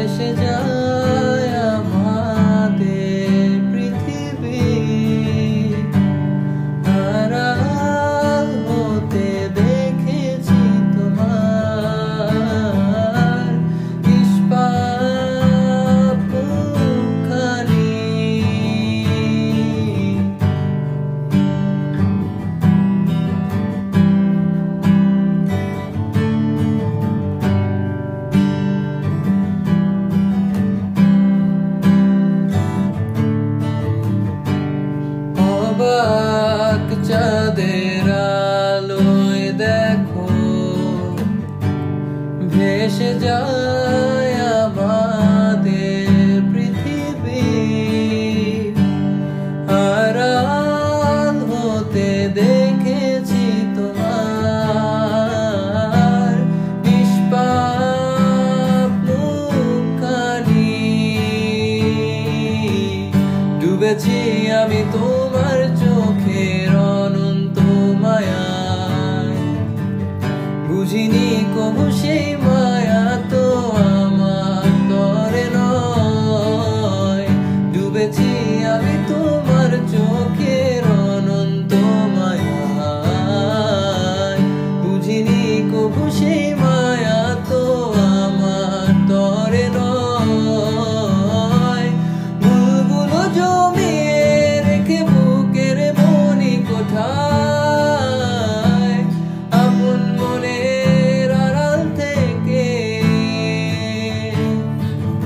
ভেসে যায় আমাদের পৃথিবী, আড়াল হতে দেখেছি তোমার নিষ্পাপ মুখখানি। অবাক চাঁদের আলোয় দেখো ভেসে যায় আমাদের পৃথিবী, আড়াল হতে দেখেছি তোমার নিষ্পাপ মুখখানি। ডুবেছি আমি তোমার চোখের অনন্ত মায়ায়, বুঝিনি কবু সেই মায়া তো আমার তরে নয়। ডুবেছি আমি তোমার চোখের অনন্ত মায়ায়, বুঝিনি কবু সেই মায়া তো আমার তরে নয়। ভুলগুলো জমিয়ে রেখে বুকের মনি কোঠায়, আপন মনের আড়াল থেকে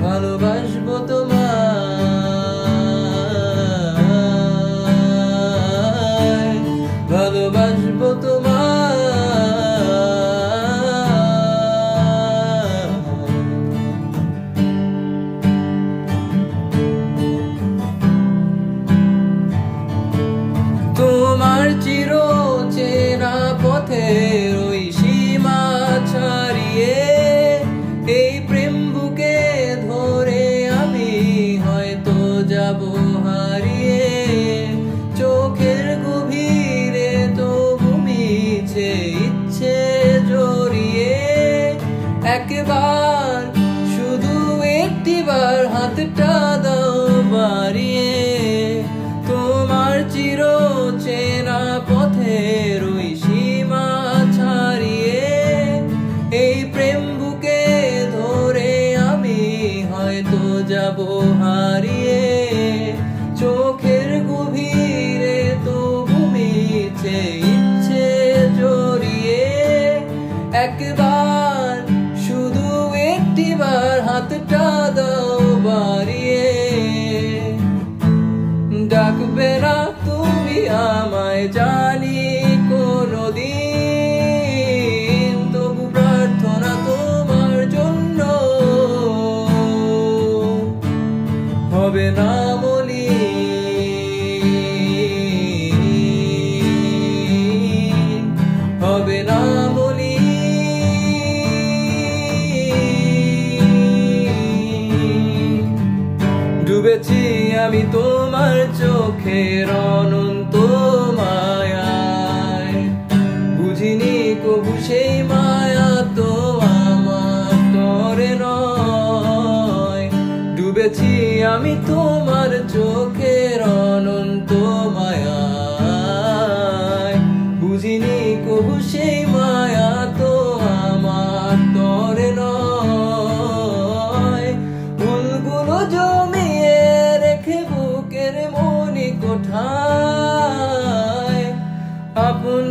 ভালোবাসবো তোমায়, ভালোবাসবো তোমায়। তোমার চির চেনা পথের ওই সীমা ছাড়িয়ে এই প্রেম বুকে ধরে আমি হয়তো যাব হারিয়ে। চোখের গভীরে তবু মিছে ইচ্ছে জড়িয়ে, একবার শুধু একটিবার হাতটা দাও বাড়িয়ে। তোমার চির চেনা পথের ওই সীমা ছাড়িয়ে এই প্রেম বুকে ধরে আমি হয়তো যাব হারিয়ে। চোখের গভীরে তবু মিছে ইচ্ছে জড়িয়ে, একবার শুধু একটিবার হাতটা দাও বাড়িয়ে। ডাকবে না তুমি আমায় জানি কোনদিন, তবু প্রার্থনা তোমার জন্য হবে না মলিন, হবে না মলিন। ডুবেছি আমি তোমার চোখের অনন্ত মায়ায়, বুঝিনি কবু সেই মায়া তো আমার তরে নয়। ডুবেছি আমি তোমার চোখের অনন্ত মায়ায়, বুঝিনি কবু সেই মায়া তো আমার তরে নয়। ভুলগুলো জমিয়ে রেখে বুকের মনি কোঠায়, আপন